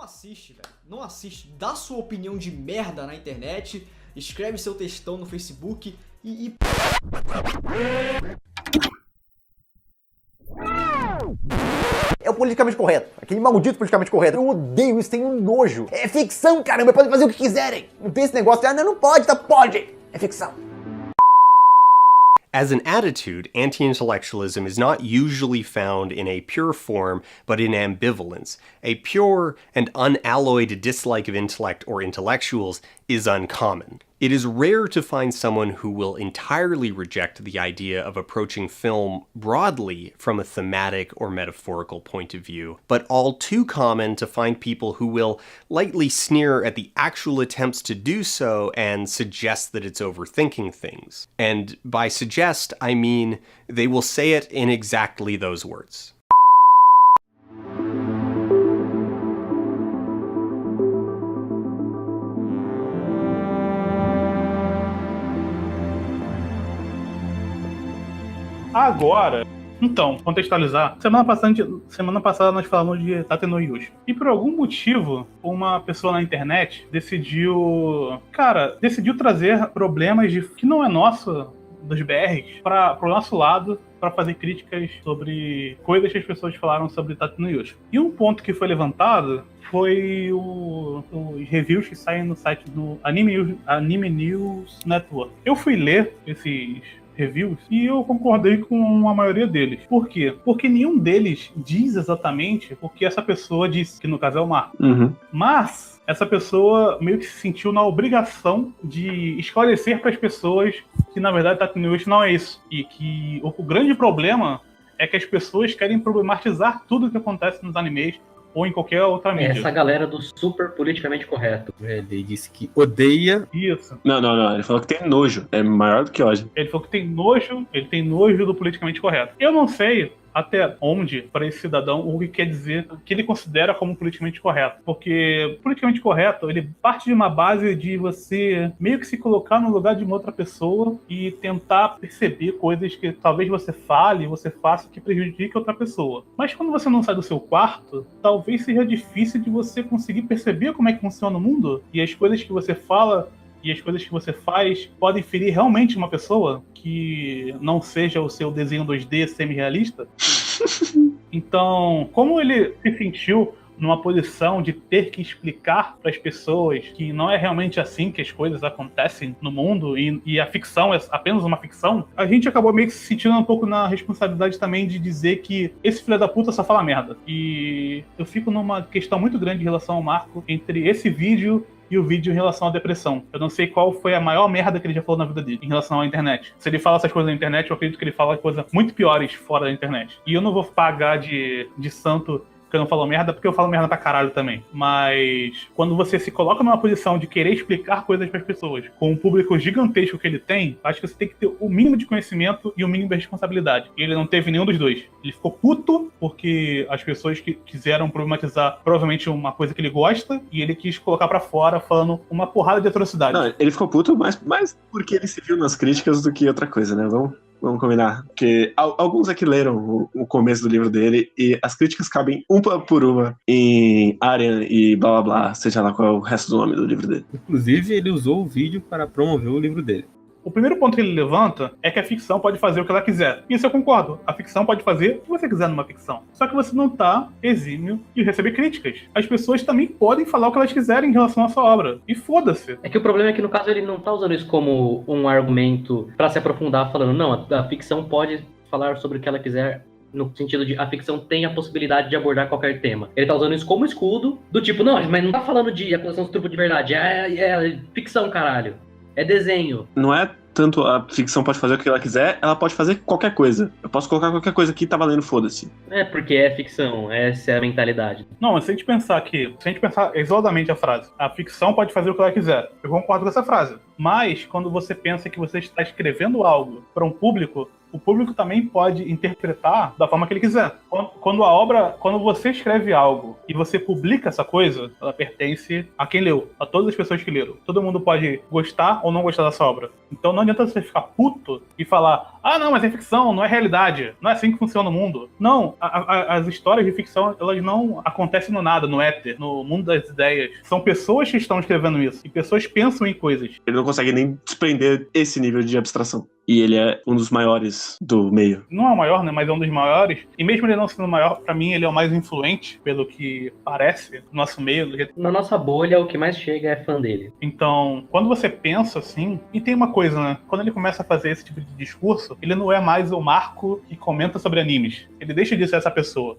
assiste, velho. Não assiste. Dá sua opinião de merda na internet, escreve seu textão no Facebook e... É o politicamente correto. Aquele maldito politicamente correto. Eu odeio isso, tenho nojo. É ficção, caramba. Podem fazer o que quiserem. Não tem esse negócio de, não pode, tá? Pode. É ficção. As an attitude, anti-intellectualism is not usually found in a pure form, but in ambivalence. A pure and unalloyed dislike of intellect or intellectuals is uncommon. It is rare to find someone who will entirely reject the idea of approaching film broadly from a thematic or metaphorical point of view, but all too common to find people who will lightly sneer at the actual attempts to do so and suggest that it's overthinking things. And by suggest, I mean they will say it in exactly those words. Agora, então, contextualizar, semana passada nós falamos de Tate no Yushi. E por algum motivo, uma pessoa na internet decidiu trazer problemas que não é nosso, dos BRs, para o nosso lado, para fazer críticas sobre coisas que as pessoas falaram sobre Tate no Yushi. E um ponto que foi levantado foi os reviews que saem no site do Anime News Network. Eu fui ler esses reviews e eu concordei com a maioria deles. Por quê? Porque nenhum deles diz exatamente o que essa pessoa disse, que no caso é o Marco. Mas essa pessoa meio que se sentiu na obrigação de esclarecer para as pessoas que na verdade Tate no Yushi não é isso. E que o grande problema é que as pessoas querem problematizar tudo o que acontece nos animes ou em qualquer outra mídia. Essa galera do super politicamente correto. Ele disse que odeia. Isso. Não. Ele falou que tem nojo. É maior do que ódio. Ele falou que tem nojo do politicamente correto. Eu não sei até onde, para esse cidadão, o que quer dizer, o que ele considera como politicamente correto. Porque politicamente correto, ele parte de uma base de você meio que se colocar no lugar de uma outra pessoa e tentar perceber coisas que talvez você fale, você faça que prejudique outra pessoa. Mas quando você não sai do seu quarto, talvez seja difícil de você conseguir perceber como é que funciona o mundo e as coisas que você fala e as coisas que você faz podem ferir realmente uma pessoa que não seja o seu desenho 2D semi-realista. Então, como ele se sentiu numa posição de ter que explicar para as pessoas que não é realmente assim que as coisas acontecem no mundo e a ficção é apenas uma ficção, a gente acabou meio que se sentindo um pouco na responsabilidade também de dizer que esse filho da puta só fala merda. E eu fico numa questão muito grande em relação ao Marco entre esse vídeo e o vídeo em relação à depressão. Eu não sei qual foi a maior merda que ele já falou na vida dele em relação à internet. Se ele fala essas coisas na internet, eu acredito que ele fala coisas muito piores fora da internet. E eu não vou pagar de santo que eu não falo merda, porque eu falo merda pra caralho também. Mas quando você se coloca numa posição de querer explicar coisas pras pessoas com um público gigantesco que ele tem, acho que você tem que ter o mínimo de conhecimento e o mínimo de responsabilidade. E ele não teve nenhum dos dois. Ele ficou puto porque as pessoas que quiseram problematizar provavelmente uma coisa que ele gosta e ele quis colocar pra fora falando uma porrada de atrocidades. Não, ele ficou puto mais porque ele se viu nas críticas do que outra coisa, né? Vamos combinar. Porque alguns aqui leram o começo do livro dele e as críticas cabem uma por uma em Aryan e blá blá blá, seja lá qual é o resto do nome do livro dele. Inclusive, ele usou o vídeo para promover o livro dele. O primeiro ponto que ele levanta é que a ficção pode fazer o que ela quiser. Isso eu concordo. A ficção pode fazer o que você quiser numa ficção. Só que você não tá exímio de receber críticas. As pessoas também podem falar o que elas quiserem em relação à sua obra. E foda-se. É que o problema é que, no caso, ele não tá usando isso como um argumento pra se aprofundar, falando, não, a ficção pode falar sobre o que ela quiser, no sentido de a ficção tem a possibilidade de abordar qualquer tema. Ele tá usando isso como escudo, do tipo, não, mas não tá falando de acusação de estupro de verdade, é ficção, caralho. É desenho. Não é tanto a ficção pode fazer o que ela quiser, ela pode fazer qualquer coisa. Eu posso colocar qualquer coisa aqui, tá valendo, foda-se. É, porque é ficção, essa é a mentalidade. Não, mas se a gente pensar isoladamente a frase, a ficção pode fazer o que ela quiser, eu concordo com essa frase. Mas, quando você pensa que você está escrevendo algo para um público, o público também pode interpretar da forma que ele quiser. Quando você escreve algo e você publica essa coisa, ela pertence a quem leu, a todas as pessoas que leram. Todo mundo pode gostar ou não gostar dessa obra. Então não adianta você ficar puto e falar, não, mas é ficção, não é realidade, não é assim que funciona o mundo. Não, as histórias de ficção, elas não acontecem no nada, no éter, no mundo das ideias. São pessoas que estão escrevendo isso, e pessoas pensam em coisas. Ele não consegue nem desprender esse nível de abstração. E ele é um dos maiores do meio. Não é o maior, né? Mas é um dos maiores. E mesmo ele não sendo o maior, pra mim ele é o mais influente, pelo que parece, no nosso meio. Na nossa bolha, o que mais chega é fã dele. Então, quando você pensa assim... E tem uma coisa, né? Quando ele começa a fazer esse tipo de discurso, ele não é mais o Marco que comenta sobre animes. Ele deixa de ser essa pessoa.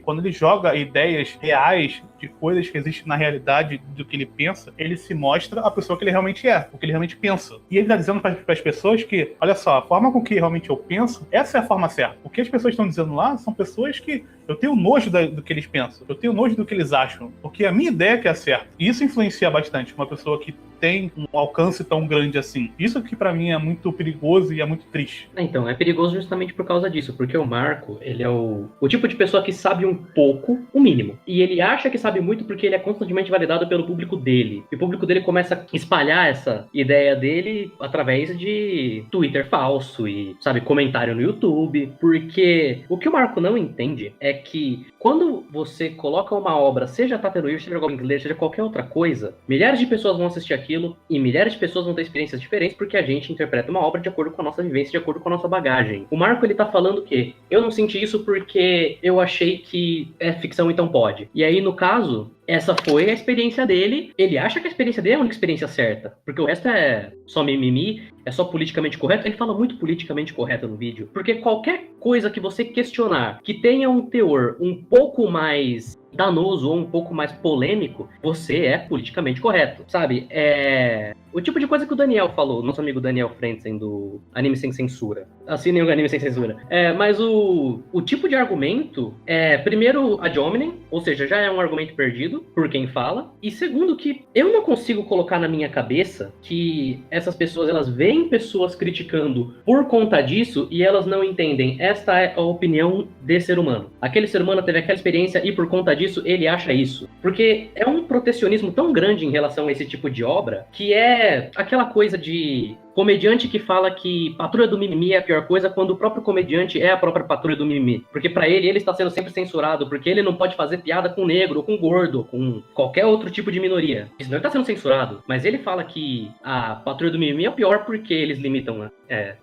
Quando ele joga ideias reais de coisas que existem na realidade do que ele pensa, ele se mostra a pessoa que ele realmente é, o que ele realmente pensa. E ele tá dizendo para as pessoas que, olha só, a forma com que realmente eu penso, essa é a forma certa. O que as pessoas estão dizendo lá são pessoas que eu tenho nojo do que eles pensam, eu tenho nojo do que eles acham, porque a minha ideia é que é certa. E isso influencia bastante uma pessoa que tem um alcance tão grande assim. Isso que pra mim é muito perigoso e é muito triste. Então, é perigoso justamente por causa disso, porque o Marco, ele é o tipo de pessoa que sabe um pouco, o mínimo. E ele acha que sabe muito porque ele é constantemente validado pelo público dele. E o público dele começa a espalhar essa ideia dele através de Twitter falso e, sabe, comentário no YouTube. Porque o que o Marco não entende é que quando você coloca uma obra, seja Tatenoyusha, seja Goblin Slayer, seja qualquer outra coisa, milhares de pessoas vão assistir aquilo e milhares de pessoas vão ter experiências diferentes porque a gente interpreta uma obra de acordo com a nossa vivência, de acordo com a nossa bagagem. O Marco, ele tá falando que eu não senti isso porque eu achei que é ficção, então pode. E aí, no caso, essa foi a experiência dele. Ele acha que a experiência dele é a única experiência certa, porque o resto é só mimimi, é só politicamente correto. Ele fala muito politicamente correto no vídeo, porque qualquer coisa que você questionar, que tenha um teor um pouco mais danoso ou um pouco mais polêmico, você é politicamente correto, sabe? É o tipo de coisa que o Daniel falou, nosso amigo Daniel Frentzen do Anime Sem Censura. Assinem o Anime Sem Censura. Mas o tipo de argumento é, primeiro, ad hominem, ou seja, já é um argumento perdido por quem fala, e segundo, que eu não consigo colocar na minha cabeça que essas pessoas, elas veem pessoas criticando por conta disso e elas não entendem. Esta é a opinião de ser humano. Aquele ser humano teve aquela experiência e por conta disso ele acha isso. Porque é um protecionismo tão grande em relação a esse tipo de obra, que é aquela coisa de comediante que fala que Patrulha do Mimimi é a pior coisa, quando o próprio comediante é a própria Patrulha do Mimimi. Porque pra ele está sendo sempre censurado, porque ele não pode fazer piada com negro, ou com gordo, ou com qualquer outro tipo de minoria. Isso não está sendo censurado, mas ele fala que a Patrulha do Mimimi é pior porque eles limitam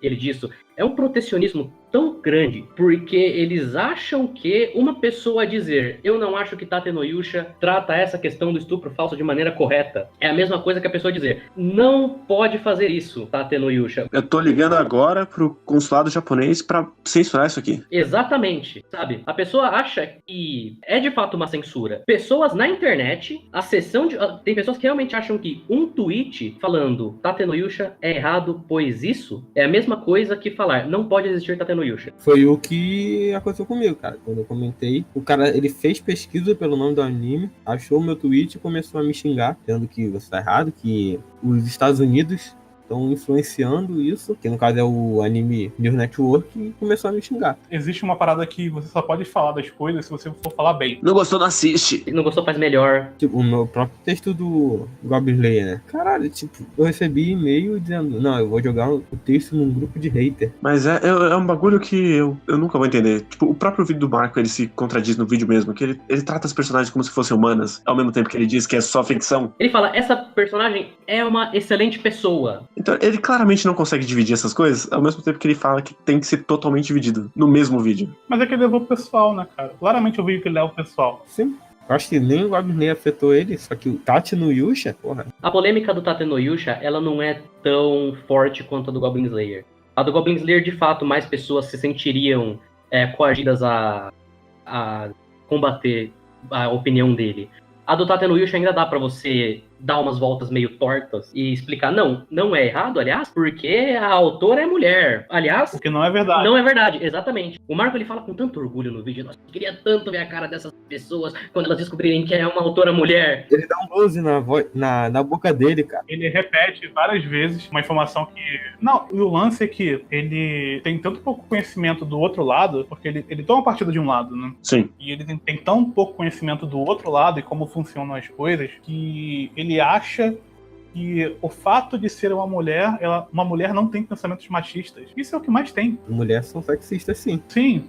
ele disso. É um protecionismo tão grande, porque eles acham que uma pessoa dizer eu não acho que Tatenoyusha trata essa questão do estupro falso de maneira correta, é a mesma coisa que a pessoa dizer não pode fazer isso, Tatenoyusha. Eu tô ligando agora pro consulado japonês pra censurar isso aqui. Exatamente, sabe? A pessoa acha que é de fato uma censura. Pessoas na internet, tem pessoas que realmente acham que um tweet falando Tatenoyusha é errado, pois isso é a mesma coisa que falar não pode existir Tatenoyusha. Foi o que aconteceu comigo, cara. Quando eu comentei, o cara, ele fez pesquisa pelo nome do anime, achou o meu tweet e começou a me xingar, dizendo que você tá errado, que os Estados Unidos estão influenciando isso, que no caso é o Anime News Network, e começou a me xingar. Existe uma parada que você só pode falar das coisas se você for falar bem. Não gostou, não assiste. Se não gostou, faz melhor. Tipo, o meu próprio texto do Goblin Slayer, né? Caralho, tipo, eu recebi e-mail dizendo, não, eu vou jogar o texto num grupo de hater. Mas é um bagulho que eu nunca vou entender. Tipo, o próprio vídeo do Marco, ele se contradiz no vídeo mesmo, que ele trata as personagens como se fossem humanas, ao mesmo tempo que ele diz que é só ficção. Ele fala, essa personagem é uma excelente pessoa. Então, ele claramente não consegue dividir essas coisas, ao mesmo tempo que ele fala que tem que ser totalmente dividido no mesmo vídeo. Mas é que ele levou o pessoal, né, cara? Claramente eu vi que ele leva o pessoal. Sim. Eu acho que nem o Goblin Slayer afetou ele, só que o Tatenoyusha, porra. A polêmica do Tatenoyusha, ela não é tão forte quanto a do Goblin Slayer. A do Goblin Slayer, de fato, mais pessoas se sentiriam coagidas a combater a opinião dele. A do Tatenoyusha ainda dá pra você dar umas voltas meio tortas e explicar, não é errado, aliás, porque a autora é mulher. Aliás, Porque não é verdade. não é verdade, exatamente. O Marco, ele fala com tanto orgulho no vídeo, nossa, eu queria tanto ver a cara dessas pessoas quando elas descobrirem que é uma autora mulher. Ele dá um close na boca dele, cara. Ele repete várias vezes uma informação que... Não, e o lance é que ele tem tanto pouco conhecimento do outro lado, porque ele toma partida de um lado, né? Sim. E ele tem tão pouco conhecimento do outro lado e como funcionam as coisas, que ele acha que o fato de ser uma mulher não tem pensamentos machistas. Isso é o que mais tem. Mulheres são sexistas, sim. Sim,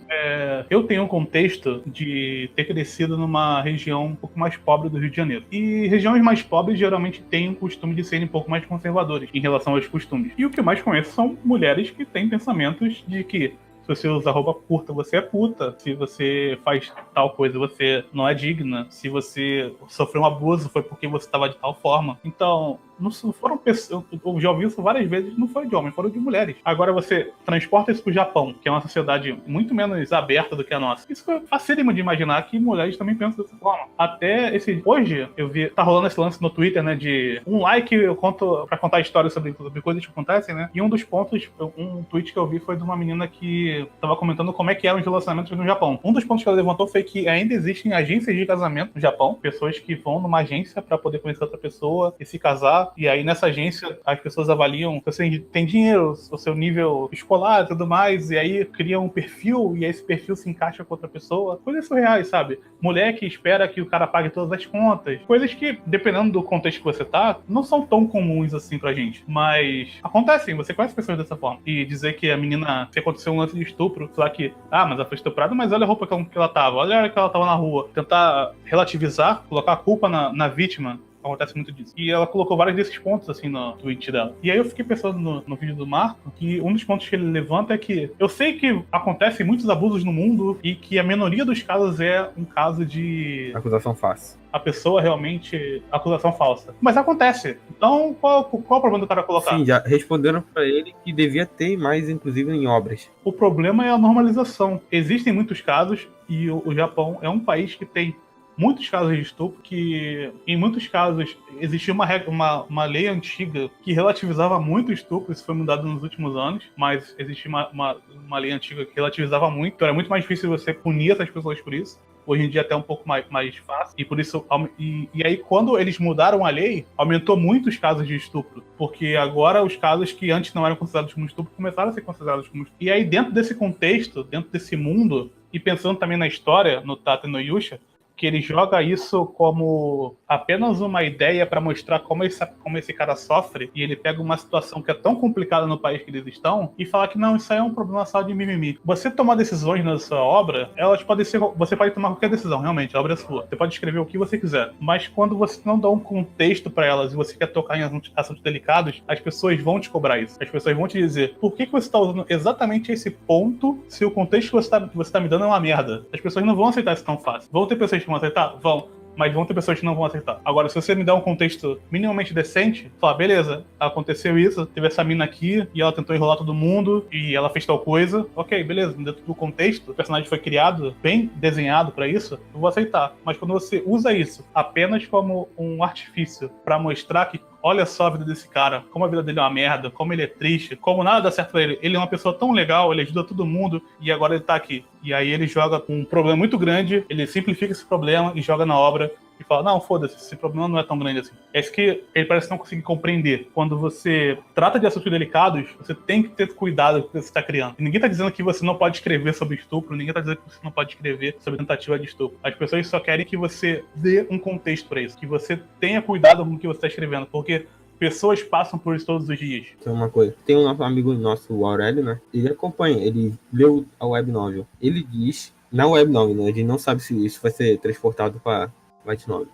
eu tenho um contexto de ter crescido numa região um pouco mais pobre do Rio de Janeiro. E regiões mais pobres geralmente têm o costume de serem um pouco mais conservadores em relação aos costumes. E o que eu mais conheço são mulheres que têm pensamentos de que se você usa roupa curta, você é puta. Se você faz tal coisa, você não é digna. Se você sofreu um abuso, foi porque você estava de tal forma. Então, não foram pessoas... Eu já ouvi isso várias vezes, não foi de homens, foram de mulheres. Agora você transporta isso pro Japão, que é uma sociedade muito menos aberta do que a nossa. Isso é facílimo de imaginar que mulheres também pensam dessa forma. Até hoje, eu vi... Tá rolando esse lance no Twitter, né? De um like eu conto pra contar histórias sobre coisas que acontecem, né? E um dos pontos, um tweet que eu vi foi de uma menina que tava comentando como é que eram os relacionamentos no Japão. Um dos pontos que ela levantou foi que ainda existem agências de casamento no Japão, pessoas que vão numa agência pra poder conhecer outra pessoa e se casar, e aí nessa agência as pessoas avaliam se você tem dinheiro, o seu nível escolar e tudo mais, e aí criam um perfil, e aí esse perfil se encaixa com outra pessoa. Coisas surreais, sabe? Mulher que espera que o cara pague todas as contas. Coisas que, dependendo do contexto que você tá, não são tão comuns assim pra gente. Mas acontecem, você conhece pessoas dessa forma. E dizer que a menina, se aconteceu um lance de estupro, falar que, mas ela foi estuprada, mas olha a roupa que ela tava, olha a hora que ela tava na rua. Tentar relativizar, colocar a culpa na vítima. Acontece muito disso. E ela colocou vários desses pontos, assim, no tweet dela. E aí eu fiquei pensando no vídeo do Marco, que um dos pontos que ele levanta é que eu sei que acontecem muitos abusos no mundo e que a minoria dos casos é um caso de... Acusação fácil. A pessoa realmente... Acusação falsa. Mas acontece. Então, qual o problema do cara colocar? Sim, já responderam pra ele que devia ter mais, inclusive, em obras. O problema é a normalização. Existem muitos casos e o Japão é um país que tem muitos casos de estupro, que em muitos casos existia uma lei antiga que relativizava muito o estupro, isso foi mudado nos últimos anos, mas existia uma lei antiga que relativizava muito, então era muito mais difícil você punir essas pessoas por isso. Hoje em dia é até um pouco mais fácil, e por isso e aí quando eles mudaram a lei, aumentou muito os casos de estupro, porque agora os casos que antes não eram considerados como estupro começaram a ser considerados como estupro. E aí dentro desse contexto, dentro desse mundo, e pensando também na história, no Tate no Yusha, que ele joga isso como apenas uma ideia para mostrar como esse cara sofre, e ele pega uma situação que é tão complicada no país que eles estão e fala que não, isso aí é um problema só de mimimi. Você tomar decisões na sua obra, elas podem ser, você pode tomar qualquer decisão, realmente, a obra é sua. Você pode escrever o que você quiser, mas quando você não dá um contexto para elas e você quer tocar em assuntos delicados, as pessoas vão te cobrar isso. As pessoas vão te dizer, por que você está usando exatamente esse ponto se o contexto que você tá me dando é uma merda? As pessoas não vão aceitar isso tão fácil. Vão ter pessoas que vão aceitar? Vão. Mas vão ter pessoas que não vão aceitar. Agora, se você me dá um contexto minimamente decente, falar, beleza, aconteceu isso, teve essa mina aqui, e ela tentou enrolar todo mundo, e ela fez tal coisa, ok, beleza, dentro do contexto, o personagem foi criado, bem desenhado pra isso, eu vou aceitar. Mas quando você usa isso apenas como um artifício pra mostrar que olha só a vida desse cara, como a vida dele é uma merda, como ele é triste, como nada dá certo pra ele. Ele é uma pessoa tão legal, ele ajuda todo mundo, e agora ele tá aqui. E aí ele joga com um problema muito grande, ele simplifica esse problema e joga na obra, e fala, não, foda-se, esse problema não é tão grande assim. É isso que ele parece não conseguir compreender. Quando você trata de assuntos delicados, você tem que ter cuidado com o que você está criando. E ninguém tá dizendo que você não pode escrever sobre estupro, ninguém tá dizendo que você não pode escrever sobre tentativa de estupro. As pessoas só querem que você dê um contexto pra isso, que você tenha cuidado com o que você está escrevendo, porque pessoas passam por isso todos os dias. Tem uma coisa. Tem um nosso amigo nosso, o Aurélio, né? Ele acompanha, ele leu a web novel. Ele diz, na web novel, né? A gente não sabe se isso vai ser transportado pra light novel.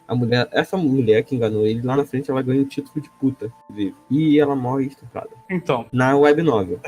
Essa mulher que enganou ele, lá na frente ela ganha um título de puta, inclusive. E ela morre estuprada. Então, na web novel.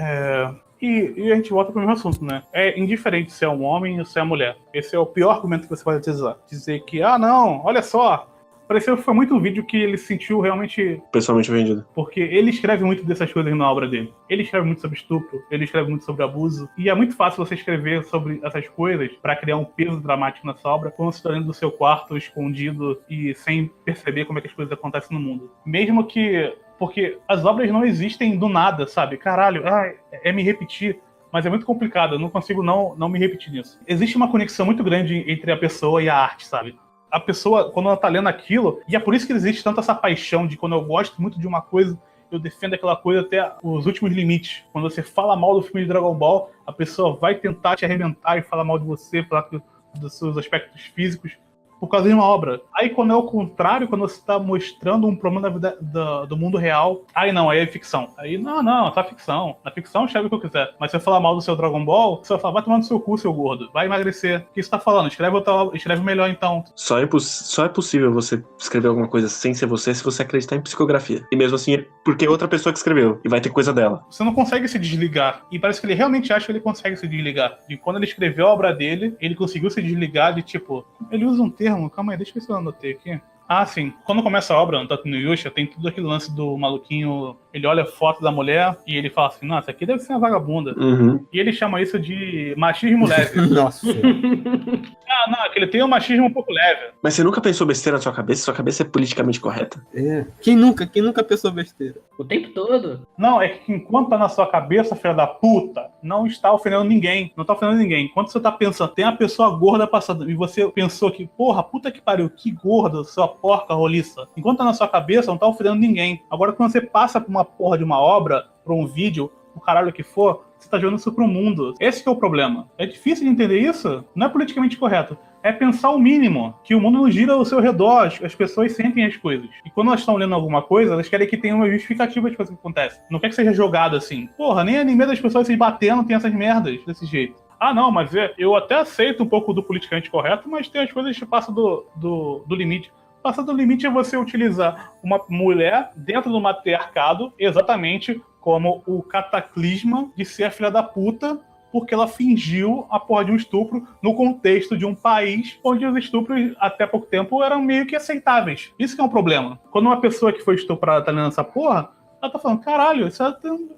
E a gente volta pro mesmo assunto, né? É indiferente se é um homem ou se é uma mulher. Esse é o pior argumento que você pode utilizar. Dizer que, não, olha só, Pareceu que foi muito um vídeo que ele se sentiu realmente... Pessoalmente vendido. Porque ele escreve muito dessas coisas na obra dele. Ele escreve muito sobre estupro, ele escreve muito sobre abuso. E é muito fácil você escrever sobre essas coisas pra criar um peso dramático nessa obra quando você tá dentro do seu quarto, escondido e sem perceber como é que as coisas acontecem no mundo. Mesmo que... Porque as obras não existem do nada, sabe? Caralho, é me repetir. Mas é muito complicado, eu não consigo não me repetir nisso. Existe uma conexão muito grande entre a pessoa e a arte, sabe? A pessoa, quando ela tá lendo aquilo, e é por isso que existe tanto essa paixão de quando eu gosto muito de uma coisa, eu defendo aquela coisa até os últimos limites. Quando você fala mal do filme de Dragon Ball, a pessoa vai tentar te arrebentar e falar mal de você, falar dos seus aspectos físicos, por causa de uma obra. Aí quando é o contrário, quando você tá mostrando um problema da vida, do mundo real, aí não, aí é ficção. Aí não, tá ficção. Na ficção escreve o que eu quiser. Mas se eu falar mal do seu Dragon Ball, você vai falar, vai tomar no seu cu, seu gordo. Vai emagrecer. O que você tá falando? Escreve melhor então. Só é possível você escrever alguma coisa sem ser você se você acreditar em psicografia. E mesmo assim, é porque é outra pessoa que escreveu. E vai ter coisa dela. Você não consegue se desligar. E parece que ele realmente acha que ele consegue se desligar. De quando ele escreveu a obra dele, ele conseguiu se desligar de tipo... Ele usa um termo, calma aí, deixa eu ver se eu anotei aqui. Ah, sim. Quando começa a obra, no Tatooine, tem tudo aquele lance do maluquinho... Ele olha a foto da mulher e ele fala assim, nossa, aqui deve ser uma vagabunda. Uhum. E ele chama isso de machismo leve. Nossa. Não, é que ele tem um machismo um pouco leve. Mas você nunca pensou besteira na sua cabeça? Sua cabeça é politicamente correta? É. Quem nunca pensou besteira? O tempo todo. Não, é que enquanto tá na sua cabeça, filha da puta, não está ofendendo ninguém. Não tá ofendendo ninguém. Enquanto você tá pensando, tem a pessoa gorda passando, e você pensou que, porra, puta que pariu, que gorda, sua porca roliça. Enquanto tá na sua cabeça, não tá ofendendo ninguém. Agora, quando você passa por uma porra de uma obra, por um vídeo, o caralho que for, você tá jogando isso pro mundo. Esse que é o problema. É difícil de entender isso? Não é politicamente correto. É pensar o mínimo, que o mundo não gira ao seu redor, as pessoas sentem as coisas. E quando elas estão lendo alguma coisa, elas querem que tenha uma justificativa de coisa que acontece. Não quer que seja jogado assim. Porra, nem anime das pessoas se batendo tem essas merdas desse jeito. Ah, não, mas eu até aceito um pouco do politicamente correto, mas tem as coisas que passam do limite. Passar do limite é você utilizar uma mulher dentro do matriarcado exatamente como o cataclisma de ser a filha da puta, porque ela fingiu a porra de um estupro no contexto de um país onde os estupros, até pouco tempo, eram meio que aceitáveis. Isso que é um problema. Quando uma pessoa que foi estuprada tá lendo essa porra, ela tá falando, caralho, isso é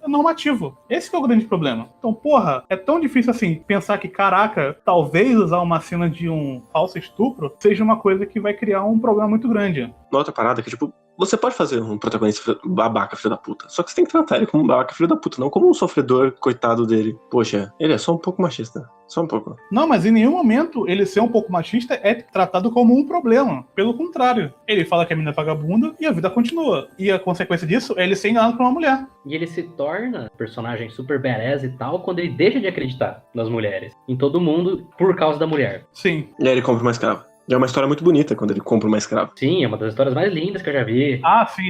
normativo. Esse que é o grande problema. Então, porra, é tão difícil assim pensar que, caraca, talvez usar uma cena de um falso estupro seja uma coisa que vai criar um problema muito grande. Uma outra parada que, tipo, você pode fazer um protagonista babaca, filho da puta. Só que você tem que tratar ele como um babaca, filho da puta, não como um sofredor, coitado dele. Poxa, ele é só um pouco machista. Só um pouco. Não, mas em nenhum momento ele ser um pouco machista é tratado como um problema. Pelo contrário. Ele fala que a menina é vagabunda e a vida continua. E a consequência disso é ele ser enganado por uma mulher. E ele se torna personagem super badass e tal quando ele deixa de acreditar nas mulheres. Em todo mundo por causa da mulher. Sim. E aí ele compra uma escrava. E é uma história muito bonita quando ele compra uma escrava. Sim, é uma das histórias mais lindas que eu já vi. Ah, sim,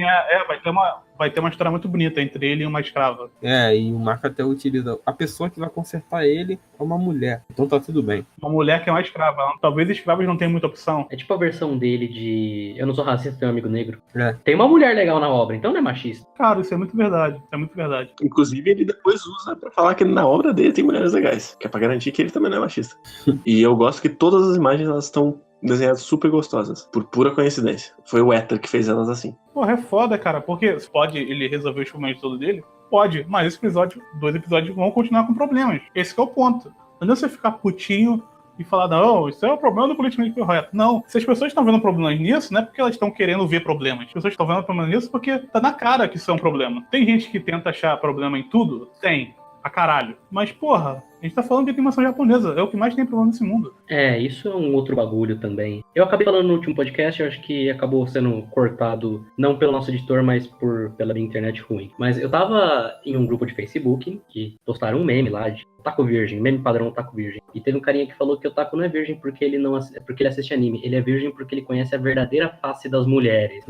vai ter uma história muito bonita entre ele e uma escrava. É, e o Marco até utiliza a pessoa que vai consertar ele é uma mulher. Então tá tudo bem. Uma mulher que é uma escrava. Talvez escravos não tenham muita opção. É tipo a versão dele de eu não sou racista, tenho um amigo negro. É. Tem uma mulher legal na obra, então não é machista. Cara, isso é muito verdade. Isso é muito verdade. Inclusive, ele depois usa pra falar que na obra dele tem mulheres legais. Que é pra garantir que ele também não é machista. E eu gosto que todas as imagens, elas estão desenhadas super gostosas. Por pura coincidência. Foi o Éter que fez elas assim. Porra, é foda, cara. Porque pode ele resolver os problemas todos dele? Pode. Mas esse episódio, 2 episódios vão continuar com problemas. Esse que é o ponto. Não adianta você ficar putinho e falar, não, isso é o problema do politicamente correto. Não. Se as pessoas estão vendo problemas nisso, não é porque elas estão querendo ver problemas. As pessoas estão vendo problemas nisso porque tá na cara que isso é um problema. Tem gente que tenta achar problema em tudo? Tem. A caralho. Mas, porra, a gente tá falando de animação japonesa. É o que mais tem problema nesse mundo. É, isso é um outro bagulho também. Eu acabei falando no último podcast, eu acho que acabou sendo cortado, não pelo nosso editor, mas pela minha internet ruim. Mas eu tava em um grupo de Facebook, que postaram um meme lá de Otaku Virgem, meme padrão Otaku Virgem. E teve um carinha que falou que o Otaku não é virgem porque ele assiste anime. Ele é virgem porque ele conhece a verdadeira face das mulheres.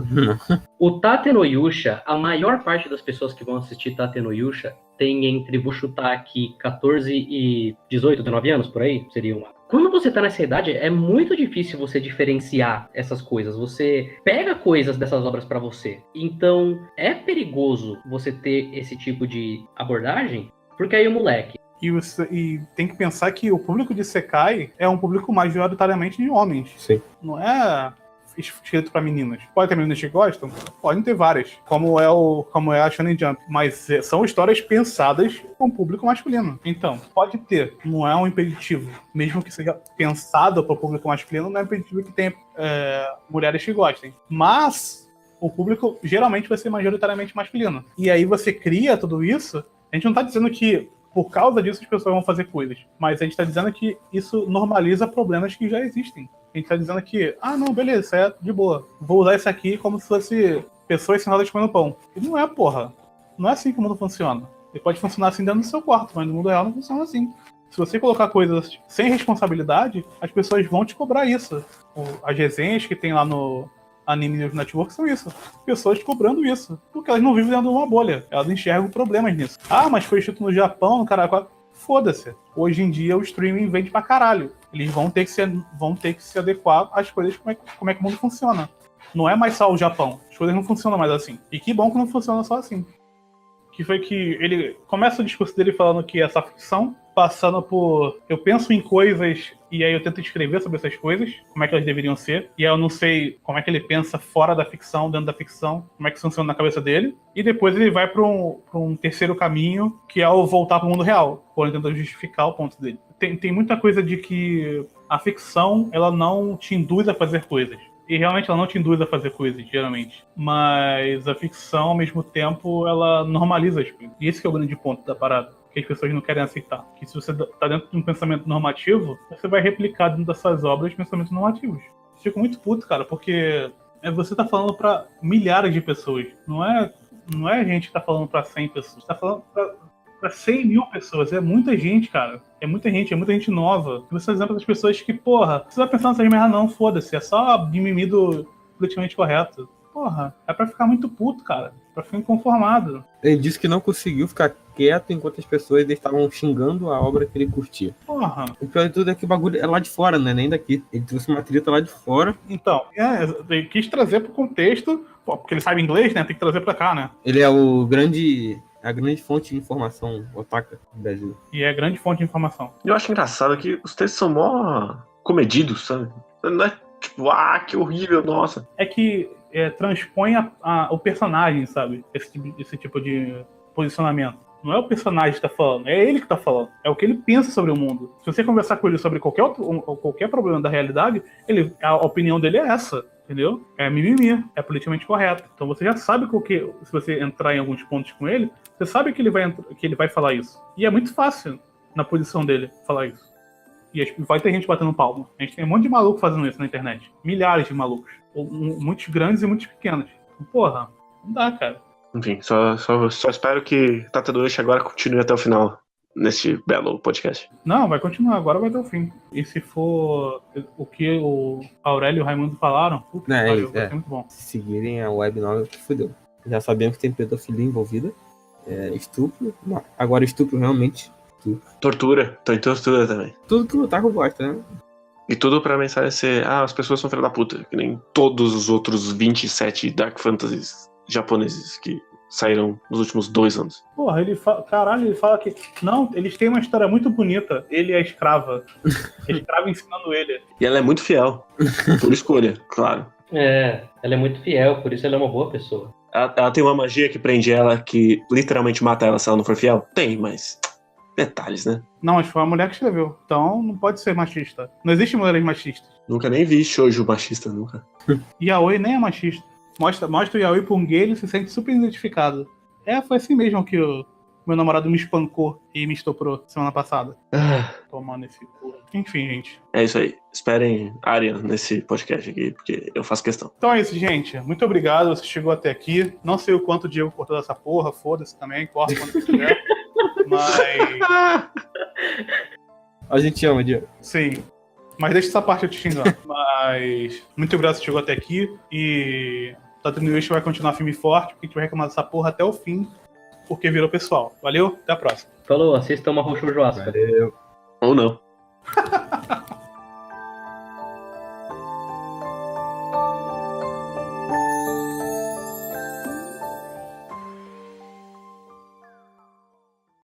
O Tate no Yusha, a maior parte das pessoas que vão assistir Tate no Yusha tem entre, vou chutar aqui, 14 e 18, 19 anos, por aí, seria uma. Quando você tá nessa idade, é muito difícil você diferenciar essas coisas. Você pega coisas dessas obras pra você. Então, é perigoso você ter esse tipo de abordagem, porque aí o moleque... E tem que pensar que o público de Sekai é um público majoritariamente de homens. Sim. Não é escrito pra meninas. Pode ter meninas que gostam? Podem ter várias. Como é a Shonen Jump. Mas são histórias pensadas com o público masculino. Então, pode ter. Não é um impeditivo. Mesmo que seja pensado para o público masculino, não é um impeditivo que tenha mulheres que gostem. Mas o público geralmente vai ser majoritariamente masculino. E aí você cria tudo isso. A gente não tá dizendo que por causa disso as pessoas vão fazer coisas. Mas a gente tá dizendo que isso normaliza problemas que já existem. A gente tá dizendo que, não, beleza, isso é de boa. Vou usar isso aqui como se fosse pessoas sentadas comendo pão. E não é, porra. Não é assim que o mundo funciona. Ele pode funcionar assim dentro do seu quarto, mas no mundo real não funciona assim. Se você colocar coisas sem responsabilidade, as pessoas vão te cobrar isso. As resenhas que tem lá no Anime News Network são isso. Pessoas cobrando isso. Porque elas não vivem dentro de uma bolha. Elas enxergam problemas nisso. Mas foi escrito no Japão, no caralho. Foda-se. Hoje em dia o streaming vende pra caralho. Eles vão ter que se adequar às coisas, como é que o mundo funciona. Não é mais só o Japão. As coisas não funcionam mais assim. E que bom que não funciona só assim. Que foi que ele começa o discurso dele falando que essa ficção, passando por... Eu penso em coisas e aí eu tento escrever sobre essas coisas, como é que elas deveriam ser. E aí eu não sei como é que ele pensa fora da ficção, dentro da ficção, como é que funciona na cabeça dele. E depois ele vai para um terceiro caminho, que é o voltar para o mundo real, por ele tenta justificar o ponto dele. Tem muita coisa de que a ficção, ela não te induz a fazer coisas. E realmente ela não te induz a fazer coisas, geralmente. Mas a ficção, ao mesmo tempo, ela normaliza as coisas. E esse que é o grande ponto da parada. Que as pessoas não querem aceitar. Que se você tá dentro de um pensamento normativo, você vai replicar dentro das suas obras pensamentos normativos. Eu fico muito puto, cara, porque você tá falando pra milhares de pessoas. Não é gente que tá falando pra 100 pessoas. Você tá falando pra 100 mil pessoas. É muita gente, cara. É muita gente nova. Você é exemplo das pessoas que, porra, você vai pensar nessas merda não, foda-se. É só mimimi do politicamente correto. Porra, é pra ficar muito puto, cara. Pra ficar inconformado. Ele disse que não conseguiu ficar quieto enquanto as pessoas estavam xingando a obra que ele curtia. Porra. O pior de tudo é que o bagulho é lá de fora, né? Nem daqui. Ele trouxe uma treta lá de fora. Então, ele quis trazer pro contexto, porque ele sabe inglês, né? Tem que trazer pra cá, né? Ele é a grande fonte de informação otaka do Brasil. E é a grande fonte de informação. Eu acho engraçado que os textos são mó comedidos, sabe? Não é tipo, que horrível, nossa. É que transpõe o personagem, sabe? Esse tipo de posicionamento. Não é o personagem que tá falando, é ele que tá falando. É o que ele pensa sobre o mundo. Se você conversar com ele sobre qualquer problema da realidade, a opinião dele é essa, entendeu? É mimimi, é politicamente correto. Então você já sabe se você entrar em alguns pontos com ele, você sabe que ele vai falar isso. E é muito fácil, na posição dele, falar isso. E vai ter gente batendo palma. A gente tem um monte de maluco fazendo isso na internet. Milhares de malucos. Muitos grandes e muitos pequenos. Porra, não dá, cara. Enfim, só espero que Tata Doishi agora continue até o final neste belo podcast. Não, vai continuar, agora vai até o fim. E se for o que o Aurélio e o Raimundo falaram, vai ser muito bom. Se seguirem a web novel, que fodeu. Já sabemos que tem pedofilia envolvida. Estupro. Agora estupro realmente. Tortura. Tô em tortura também. Tudo que o Otaku gosta, né? E tudo pra mensagem ser, as pessoas são filha da puta. Que nem todos os outros 27 Dark Fantasies japoneses que saíram nos últimos 2 anos. Porra, ele fala que... Não, eles têm uma história muito bonita. Ele é a escrava. A escrava ensinando ele. E ela é muito fiel. Por escolha, claro. Ela é muito fiel, por isso ela é uma boa pessoa. Ela tem uma magia que prende ela, que literalmente mata ela se ela não for fiel? Tem, mas... detalhes, né? Não, mas foi a mulher que escreveu. Então não pode ser machista. Não existe mulheres machistas. Nunca nem vi shoujo machista, nunca. Yaoi nem é machista. Mostra o Yaoi pra um gay, ele se sente super identificado. Foi assim mesmo que o meu namorado me espancou e me estuprou semana passada. Tomando esse cu. Enfim, gente. É isso aí. Esperem Arya nesse podcast aqui, porque eu faço questão. Então é isso, gente. Muito obrigado. Você chegou até aqui. Não sei o quanto o Diego cortou dessa porra. Foda-se também. Corta quando você quiser. Mas... A gente ama, Diego. Sim. Mas deixa essa parte eu te xingando. Mas... muito obrigado que você chegou até aqui. E... Tata Doishi vai continuar firme e forte, porque a gente vai reclamar dessa porra até o fim, porque virou pessoal. Valeu, até a próxima. Falou, assistam uma Roxo Joasca. Valeu. Ou não.